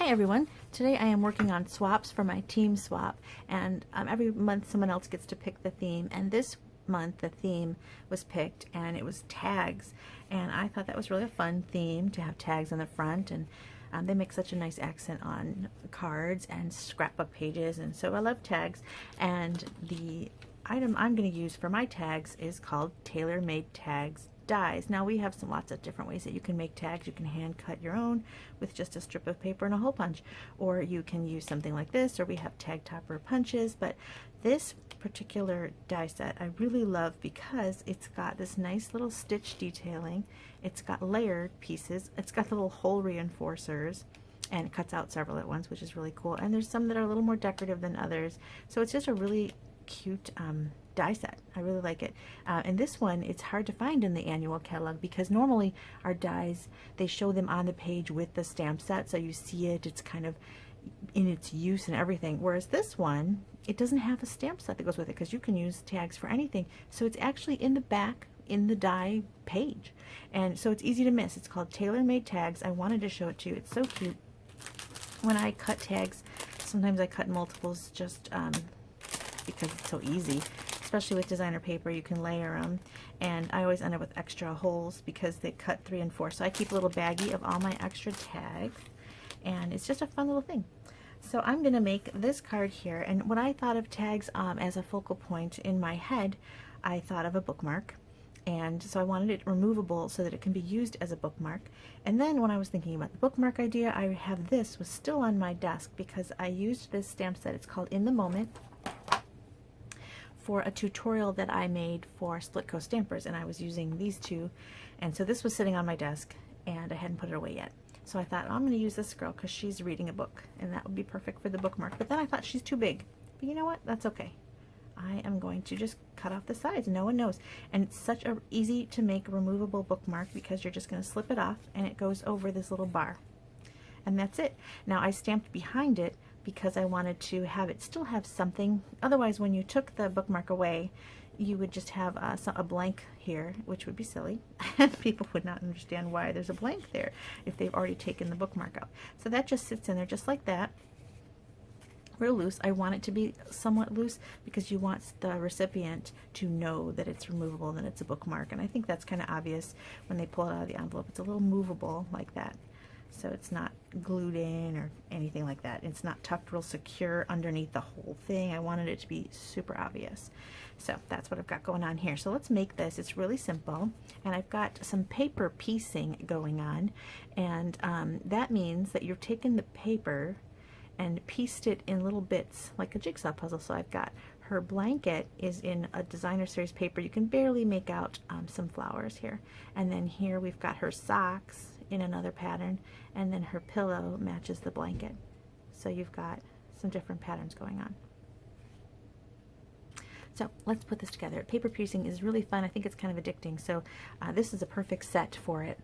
Hi everyone, today I am working on swaps for my team swap, and every month someone else gets to pick the theme, and this month the theme was picked and it was tags, and I thought that was really a fun theme to have tags on the front, and they make such a nice accent on cards and scrapbook pages, and so I love tags. And the item I'm going to use for my tags is called Tailor Made Tags dies. Now we have lots of different ways that you can make tags. You can hand cut your own with just a strip of paper and a hole punch, or you can use something like this, or we have tag topper punches. But this particular die set I really love because it's got this nice little stitch detailing, it's got layered pieces, it's got little hole reinforcers, and it cuts out several at once, which is really cool. And there's some that are a little more decorative than others, so it's just a really cute die set. I really like it. And this one, it's hard to find in the annual catalog because normally our dies, they show them on the page with the stamp set, so you see it, it's kind of in its use and everything. Whereas this one, it doesn't have a stamp set that goes with it because you can use tags for anything. So it's actually in the back in the die page, and so it's easy to miss. It's called Tailor Made Tags. I wanted to show it to you. It's so cute. When I cut tags, sometimes I cut multiples just because it's so easy, especially with designer paper. You can layer them, and I always end up with extra holes because they cut 3 and 4, so I keep a little baggie of all my extra tags, and it's just a fun little thing. So I'm going to make this card here, and when I thought of tags as a focal point in my head, I thought of a bookmark, and so I wanted it removable so that it can be used as a bookmark. And then when I was thinking about the bookmark idea, I have this was still on my desk because I used this stamp set. It's called In the Moment, for a tutorial that I made for split coat stampers, and I was using these two, and so this was sitting on my desk and I hadn't put it away yet. So I thought, oh, I'm going to use this girl because she's reading a book and that would be perfect for the bookmark. But then I thought she's too big. But you know what? That's okay. I am going to just cut off the sides. No one knows. And it's such a easy to make removable bookmark because you're just going to slip it off and it goes over this little bar. And that's it. Now I stamped behind it because I wanted to have it still have something. Otherwise, when you took the bookmark away, you would just have a blank here, which would be silly. People would not understand why there's a blank there if they've already taken the bookmark out. So that just sits in there just like that, real loose. I want it to be somewhat loose because you want the recipient to know that it's removable and that it's a bookmark. And I think that's kind of obvious when they pull it out of the envelope. It's a little movable like that. So it's not glued in or anything like that. It's not tucked real secure underneath the whole thing. I wanted it to be super obvious. So that's what I've got going on here. So let's make this. It's really simple. And I've got some paper piecing going on. And that means that you've taken the paper and pieced it in little bits like a jigsaw puzzle. So I've got her blanket is in a designer series paper. You can barely make out some flowers here. And then here we've got her socks in another pattern, and then her pillow matches the blanket. So you've got some different patterns going on. So let's put this together. Paper piecing is really fun. I think it's kind of addicting. So this is a perfect set for it.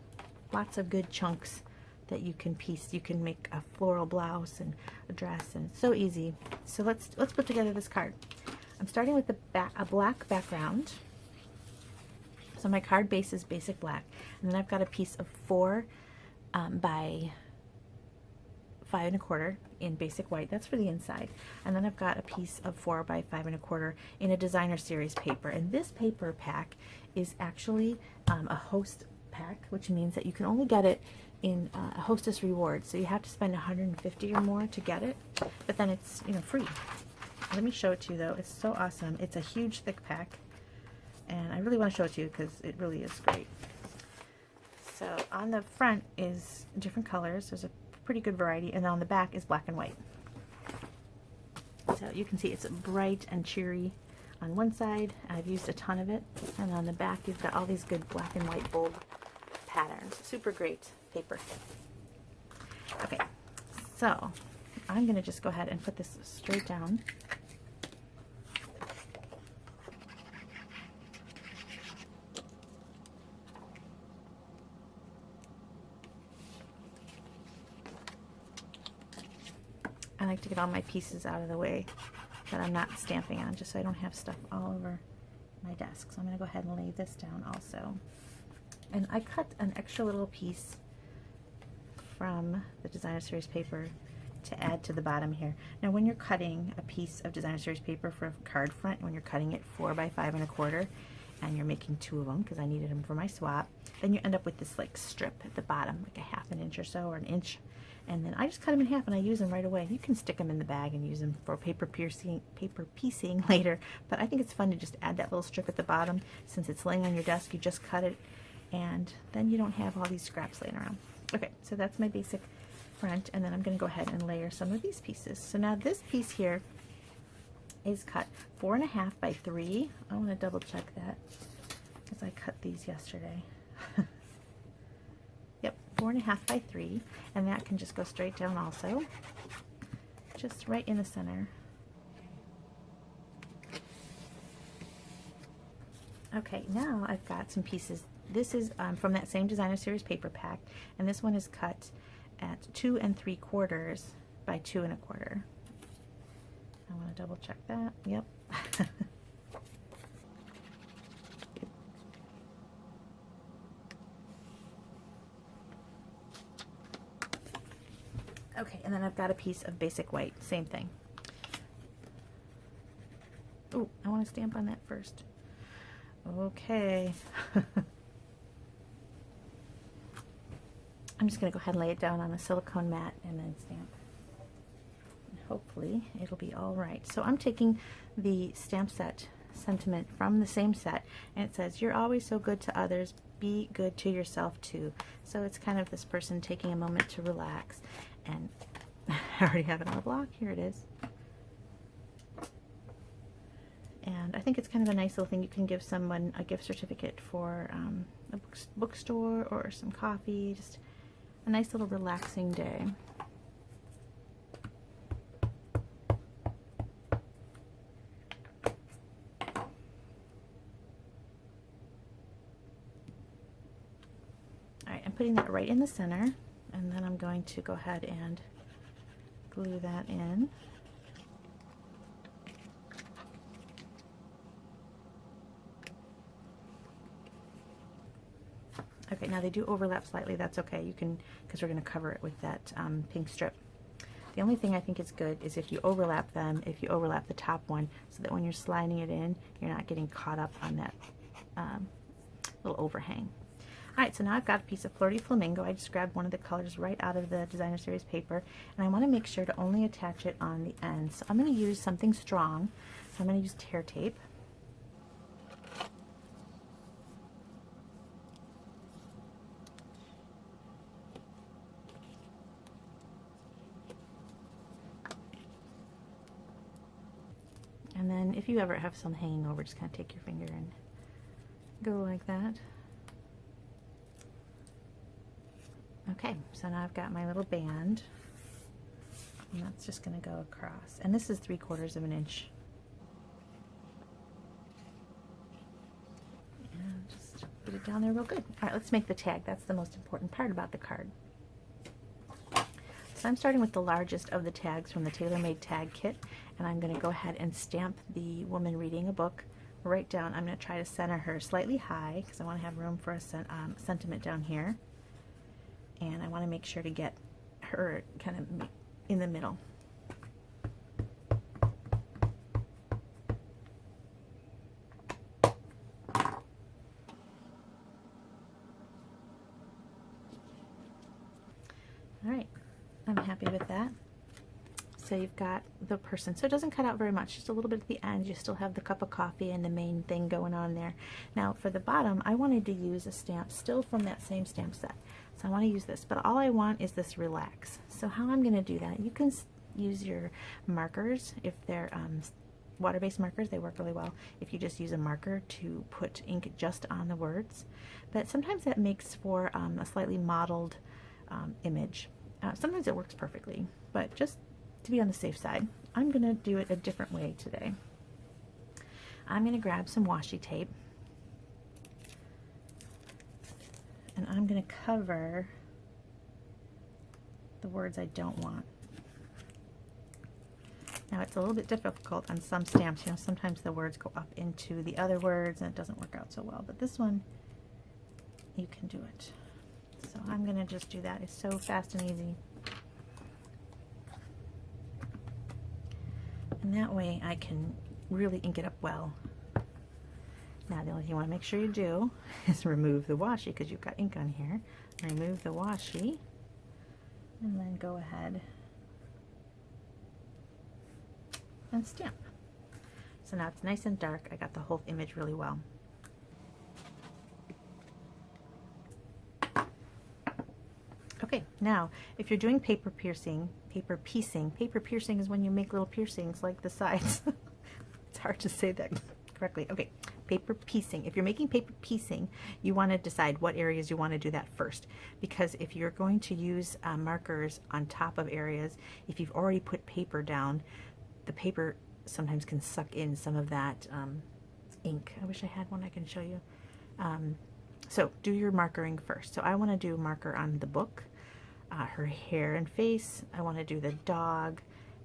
Lots of good chunks that you can piece. You can make a floral blouse and a dress, and it's so easy. So let's put together this card. I'm starting with a black background. So my card base is basic black, and then I've got a piece of 4 by 5 1/4 in basic white. That's for the inside. And then I've got a piece of 4 by 5 1/4 in a designer series paper. And this paper pack is actually a host pack, which means that you can only get it in a hostess reward. So you have to spend $150 or more to get it, but then it's free. Let me show it to you though. It's so awesome. It's a huge thick pack. And I really want to show it to you because it really is great. So on the front is different colors. There's a pretty good variety. And on the back is black and white. So you can see it's bright and cheery on one side. I've used a ton of it. And on the back you've got all these good black and white bulb patterns. Super great paper. Okay, so I'm going to just go ahead and put this straight down. I like to get all my pieces out of the way that I'm not stamping on, just so I don't have stuff all over my desk. So I'm going to go ahead and lay this down also. And I cut an extra little piece from the designer series paper to add to the bottom here. Now when you're cutting a piece of designer series paper for a card front, when you're cutting it 4 by 5 1/4, and you're making 2 of them because I needed them for my swap, then you end up with this like strip at the bottom, like a 1/2 inch or so, or an inch. And then I just cut them in half and I use them right away. You can stick them in the bag and use them for paper piecing later, but I think it's fun to just add that little strip at the bottom. Since it's laying on your desk, you just cut it, and then you don't have all these scraps laying around. Okay, so that's my basic front, and then I'm going to go ahead and layer some of these pieces. So now this piece here is cut 4 1/2 by 3. I want to double check that because I cut these yesterday. Yep, 4 1/2 by 3, and that can just go straight down also, just right in the center. Okay, now I've got some pieces. This is from that same designer series paper pack, and this one is cut at 2 3/4 by 2 1/4. I want to double check that. Yep. Okay, and then I've got a piece of basic white, same thing. Oh, I want to stamp on that first. Okay. I'm just going to go ahead and lay it down on a silicone mat and then stamp. And hopefully it'll be all right. So I'm taking the stamp set sentiment from the same set, and it says, "You're always so good to others, be good to yourself too." So it's kind of this person taking a moment to relax, and I already have it on the block. Here it is. And I think it's kind of a nice little thing. You can give someone a gift certificate for a bookstore or some coffee, just a nice little relaxing day. Alright, I'm putting that right in the center, and then I'm going to go ahead and glue that in. Okay, now they do overlap slightly. That's okay. You can, because we're going to cover it with that pink strip. The only thing I think is good is if you overlap them, if you overlap the top one, so that when you're sliding it in, you're not getting caught up on that little overhang. Alright, so now I've got a piece of Flirty Flamingo. I just grabbed one of the colors right out of the designer series paper, and I want to make sure to only attach it on the end. So I'm going to use something strong. So I'm going to use tear tape. And then if you ever have some hanging over, just kind of take your finger and go like that. Okay, so now I've got my little band, and that's just going to go across. And this is 3/4 of an inch. And just put it down there real good. All right, let's make the tag. That's the most important part about the card. So I'm starting with the largest of the tags from the Tailor Made Tag Kit, and I'm going to go ahead and stamp the woman reading a book right down. I'm going to try to center her slightly high because I want to have room for a sentiment down here. And I want to make sure to get her kind of in the middle. All right, I'm happy with that. So you've got the person, so it doesn't cut out very much, just a little bit at the end. You still have the cup of coffee and the main thing going on there. Now for the bottom, I wanted to use a stamp still from that same stamp set. So I want to use this, but all I want is this relax. So how I'm going to do that, you can use your markers. If they're water-based markers, they work really well if you just use a marker to put ink just on the words. But sometimes that makes for a slightly mottled image. Sometimes it works perfectly, but just to be on the safe side, I'm going to do it a different way today. I'm going to grab some washi tape, and I'm going to cover the words I don't want. Now it's a little bit difficult on some stamps, you know, sometimes the words go up into the other words and it doesn't work out so well, but this one, you can do it. So I'm going to just do that. It's so fast and easy. And that way I can really ink it up well. Now the only thing you want to make sure you do is remove the washi, because you've got ink on here. Remove the washi and then go ahead and stamp. So now it's nice and dark. I got the whole image really well. Okay, now if you're doing paper piecing is when you make little piercings like the sides. It's hard to say that correctly. Okay, paper piecing. If you're making paper piecing, you want to decide what areas you want to do that first, because if you're going to use markers on top of areas, if you've already put paper down, the paper sometimes can suck in some of that ink. I wish I had one I can show you. So do your markering first. So I want to do marker on the book, her hair and face. I want to do the dog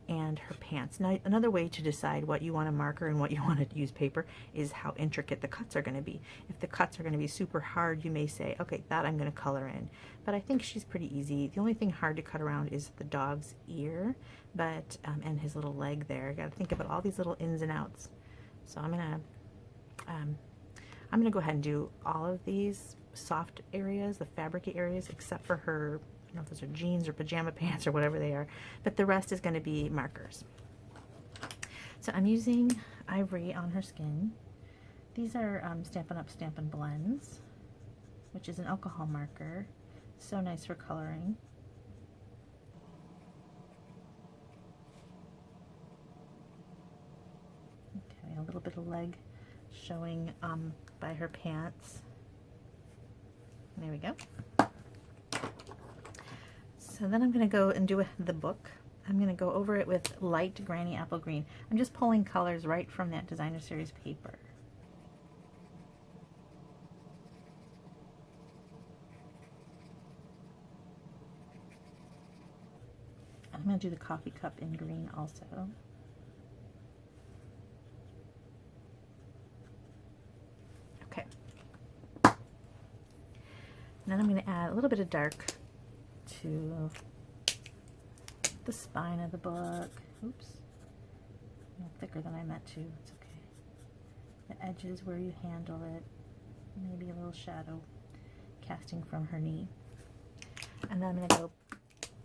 and her pants. Now another way to decide what you want to marker and what you want to use paper is how intricate the cuts are going to be. If the cuts are going to be super hard, you may say, okay, that I'm going to color in. But I think she's pretty easy. The only thing hard to cut around is the dog's ear, but and his little leg there. I got to think about all these little ins and outs. So I'm gonna go ahead and do all of these soft areas, the fabricy areas, except for her, I don't know if those are jeans or pajama pants or whatever they are, but the rest is going to be markers. So I'm using ivory on her skin. These are Stampin' Up Stampin' Blends, which is an alcohol marker. So nice for coloring. Okay, a little bit of leg showing by her pants. There we go. So then I'm going to go and do the book. I'm going to go over it with light Granny Apple Green. I'm just pulling colors right from that Designer Series paper. I'm going to do the coffee cup in green also. Okay. And then I'm going to add a little bit of dark to the spine of the book. Oops. A little thicker than I meant to. It's okay. The edges where you handle it. Maybe a little shadow casting from her knee. And then I'm going to go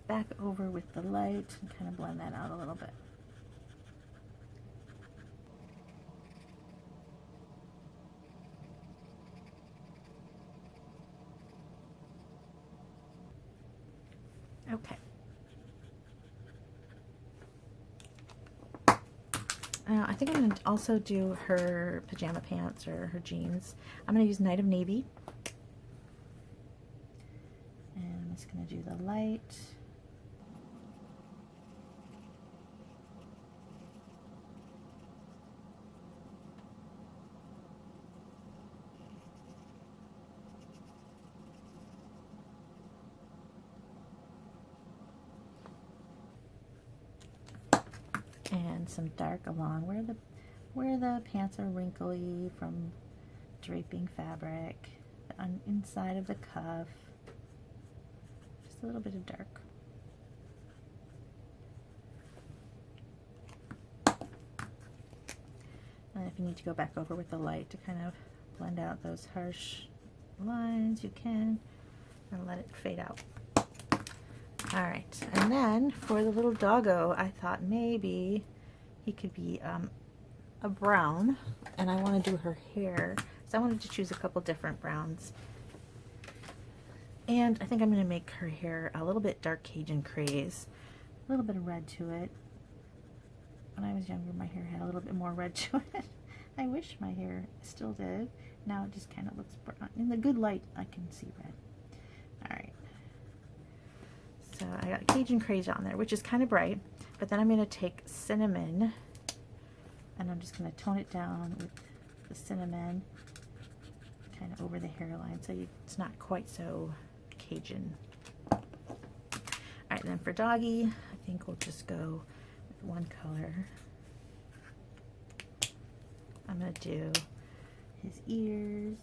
back over with the light and kind of blend that out a little bit. Okay. I think I'm going to also do her pajama pants or her jeans. I'm going to use Night of Navy. And I'm just going to do the light. And some dark along where the pants are wrinkly from draping fabric, on inside of the cuff, just a little bit of dark. And if you need to go back over with the light to kind of blend out those harsh lines, you can, and let it fade out. Alright, and then for the little doggo, I thought maybe he could be a brown, and I want to do her hair, so I wanted to choose a couple different browns. And I think I'm going to make her hair a little bit dark Cajun craze, a little bit of red to it. When I was younger, my hair had a little bit more red to it. I wish my hair still did. Now it just kind of looks brown. In the good light, I can see red. Alright. So I got Cajun Craze on there, which is kind of bright, but then I'm going to take cinnamon, and I'm just going to tone it down with the cinnamon kind of over the hairline, so it's not quite so Cajun. Alright, then for Doggy, I think we'll just go with one color. I'm going to do his ears.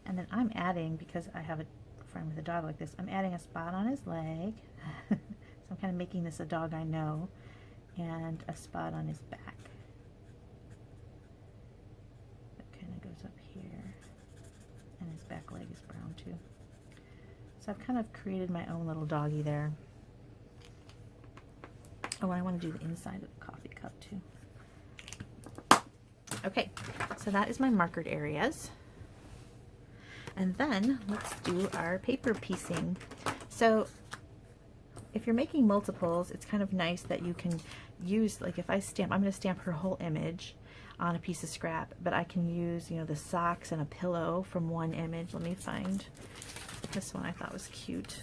And then I'm adding, because I have a friend with a dog like this. I'm adding a spot on his leg. So I'm kind of making this a dog I know, and a spot on his back. That kind of goes up here, and his back leg is brown too. So I've kind of created my own little doggy there. Oh, and I want to do the inside of the coffee cup too. Okay, so that is my markered areas. And then let's do our paper piecing. So if you're making multiples, it's kind of nice that you can use, like if I stamp, I'm going to stamp her whole image on a piece of scrap, but I can use, you know, the socks and a pillow from one image. Let me find this one I thought was cute.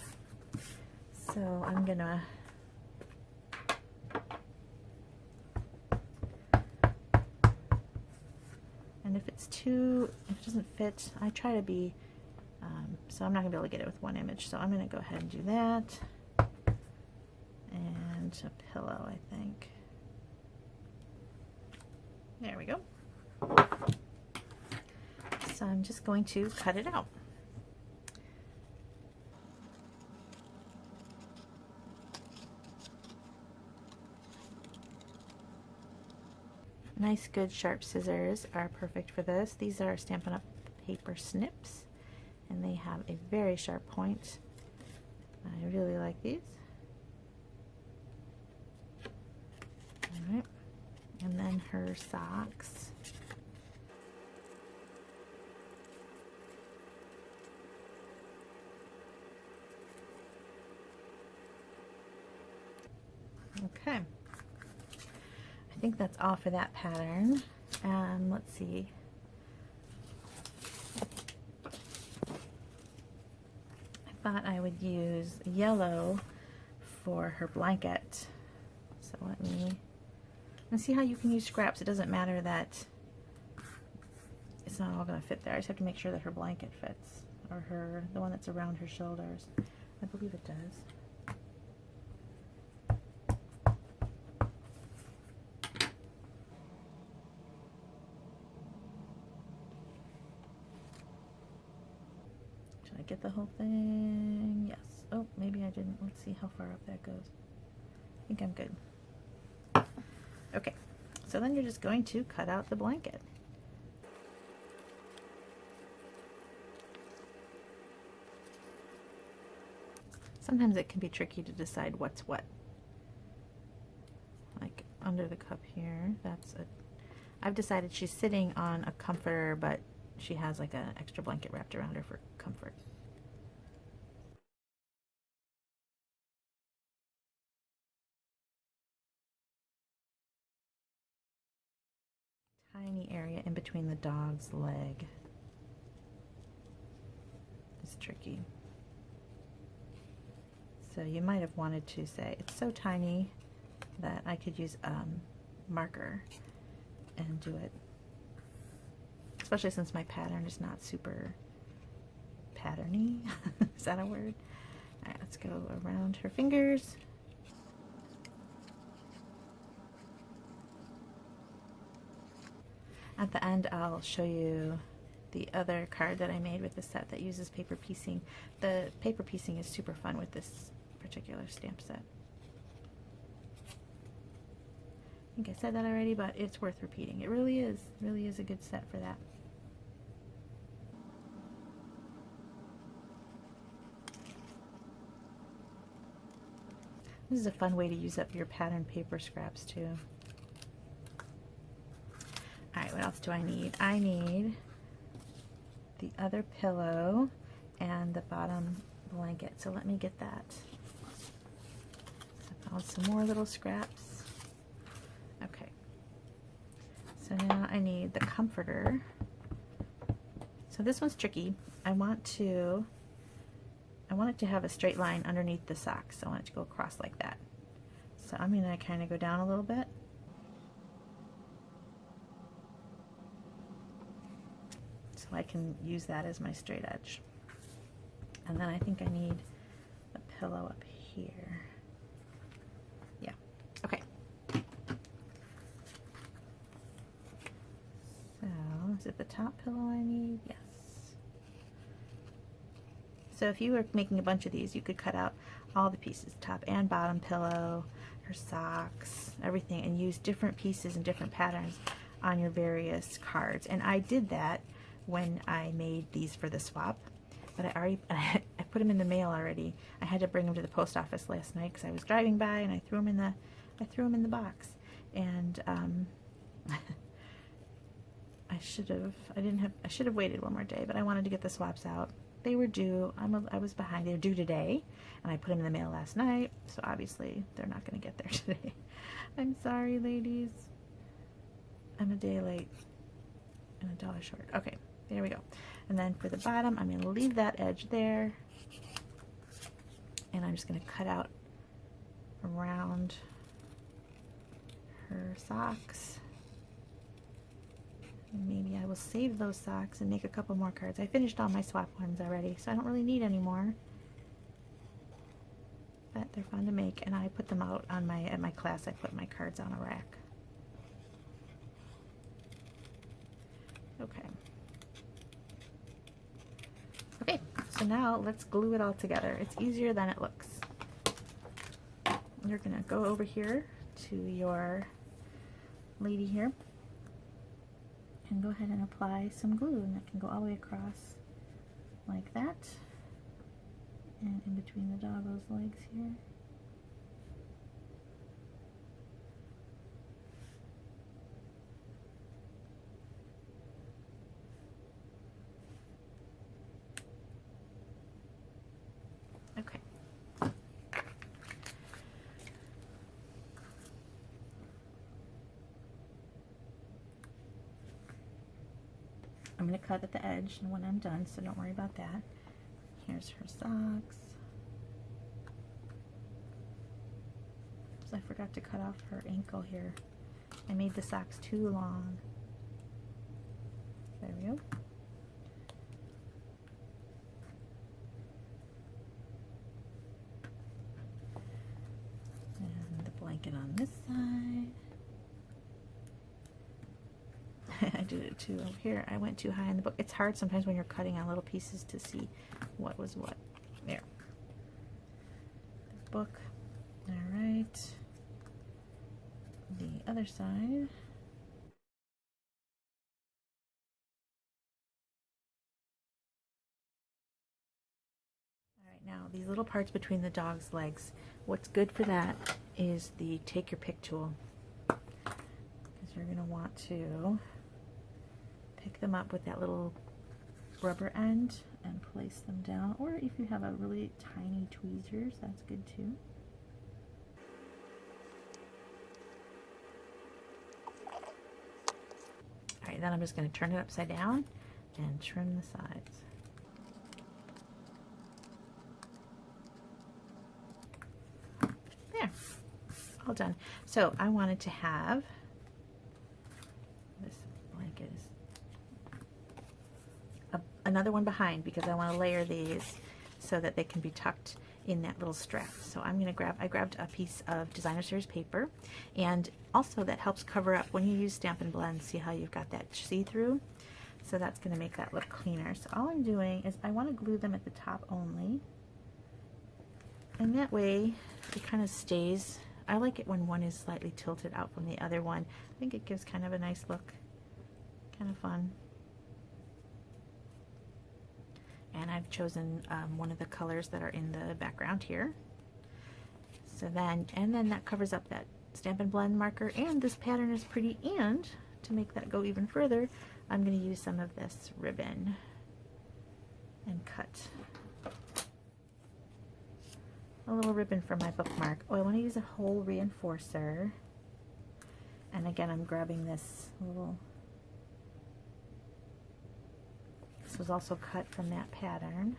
So I'm gonna if it doesn't fit, I try to be, so I'm not going to be able to get it with one image, so I'm going to go ahead and do that, and a pillow, I think. There we go. So I'm just going to cut it out. Nice, good, sharp scissors are perfect for this. These are Stampin' Up! Paper snips, and they have a very sharp point. I really like these. All right, and then her socks. Okay. I think that's all for that pattern. Let's see. I thought I would use yellow for her blanket. So let's see how you can use scraps. It doesn't matter that it's not all going to fit there. I just have to make sure that her blanket fits, or the one that's around her shoulders. I believe it does. Get the whole thing? Yes. Oh, maybe I didn't. Let's see how far up that goes. I think I'm good. Okay, so then you're just going to cut out the blanket. Sometimes it can be tricky to decide what's what. Like under the cup here, I've decided she's sitting on a comforter, but she has like an extra blanket wrapped around her for comfort. Tiny area in between the dog's leg. It's tricky. So you might have wanted to say, it's so tiny that I could use marker and do it. Especially since my pattern is not super patterny. Is that a word? All right, let's go around her fingers. At the end, I'll show you the other card that I made with the set that uses paper piecing. The paper piecing is super fun with this particular stamp set. I think I said that already, but it's worth repeating. It really is a good set for that. This is a fun way to use up your pattern paper scraps too. Alright, what else do I need? I need the other pillow and the bottom blanket. So let me get that. So I found some more little scraps. Okay. So now I need the comforter. So this one's tricky. I want it to have a straight line underneath the socks. I want it to go across like that. So I'm going to kind of go down a little bit. So I can use that as my straight edge. And then I think I need a pillow up here. Yeah, okay. So is it the top pillow I need? Yes. So if you were making a bunch of these, you could cut out all the pieces, top and bottom pillow, her socks, everything, and use different pieces and different patterns on your various cards. And I did that when I made these for the swap, but I put them in the mail already. I had to bring them to the post office last night because I was driving by, and I threw them in the box. And I should have waited one more day, but I wanted to get the swaps out. They were due. I was behind. They were due today, and I put them in the mail last night, so obviously they're not going to get there today. I'm sorry, ladies. I'm a day late and $1 short. Okay, there we go. And then for the bottom, I'm going to leave that edge there, and I'm just going to cut out around her socks. And maybe I will save those socks and make a couple more cards. I finished all my swap ones already, so I don't really need any more. But they're fun to make, and I put them out on at my class. I put my cards on a rack. Okay. Okay, so now let's glue it all together. It's easier than it looks. You're gonna go over here to your lady here and go ahead and apply some glue, and that can go all the way across like that, and in between the doggo's legs here. Okay. I'm going to cut at the edge when I'm done, so don't worry about that. Here's her socks. So I forgot to cut off her ankle here. I made the socks too long. There we go. And the blanket on this side. I did it too over here. I went too high in the book. It's hard sometimes when you're cutting on little pieces to see what was what. There. The book. All right. The other side. All right, now these little parts between the dog's legs. What's good for that is the take your pick tool, because you're going to want to pick them up with that little rubber end and place them down, or if you have a really tiny tweezers, that's good too. Alright, then I'm just going to turn it upside down and trim the sides. There, all done. So I wanted to have this blanket is another one behind, because I want to layer these so that they can be tucked in that little strap. So I'm going to I grabbed a piece of designer series paper, and also that helps cover up when you use Stampin' Blend. See how you've got that see-through? So that's going to make that look cleaner. So all I'm doing is I want to glue them at the top only, and that way it kind of stays. I like it when one is slightly tilted out from the other one. I think it gives kind of a nice look, kind of fun. And I've chosen one of the colors that are in the background here. So then, and then that covers up that Stampin' Blend marker, and this pattern is pretty, and to make that go even further, I'm going to use some of this ribbon and cut a little ribbon for my bookmark. Oh, I want to use a whole reinforcer, and again I'm grabbing this little. This was also cut from that pattern.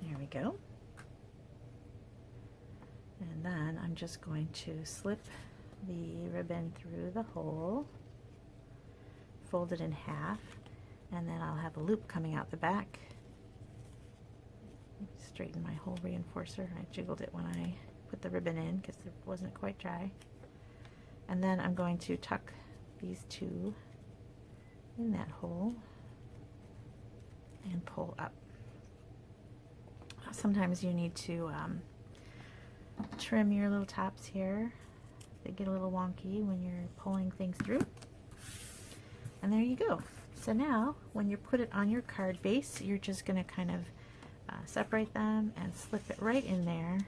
There we go. And then I'm just going to slip the ribbon through the hole, fold it in half, and then I'll have a loop coming out the back. Straighten my whole reinforcer. I jiggled it when I put the ribbon in because it wasn't quite dry. And then I'm going to tuck these two in that hole. and pull up. Sometimes you need to trim your little tops here. They get a little wonky when you're pulling things through. And there you go. So now, when you put it on your card base, you're just going to kind of separate them and slip it right in there.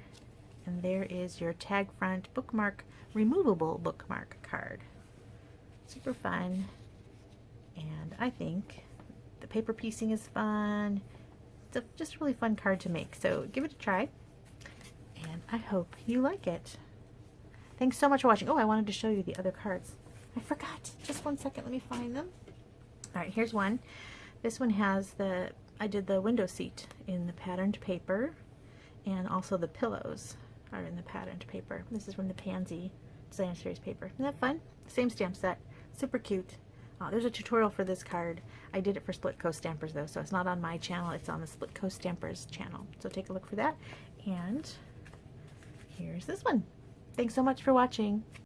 And there is your tag front bookmark, removable bookmark card. Super fun. And I think the paper piecing is fun. It's just a really fun card to make. So give it a try. And I hope you like it. Thanks so much for watching. Oh, I wanted to show you the other cards. I forgot. Just one second. Let me find them. All right, here's one. This one has I did the window seat in the patterned paper, and also the pillows are in the patterned paper. This is from the Pansy Designer Series paper. Isn't that fun? Same stamp set. Super cute. There's a tutorial for this card. I did it for Split Coast Stampers though, so it's not on my channel. It's on the Split Coast Stampers channel. So take a look for that. And here's this one. Thanks so much for watching.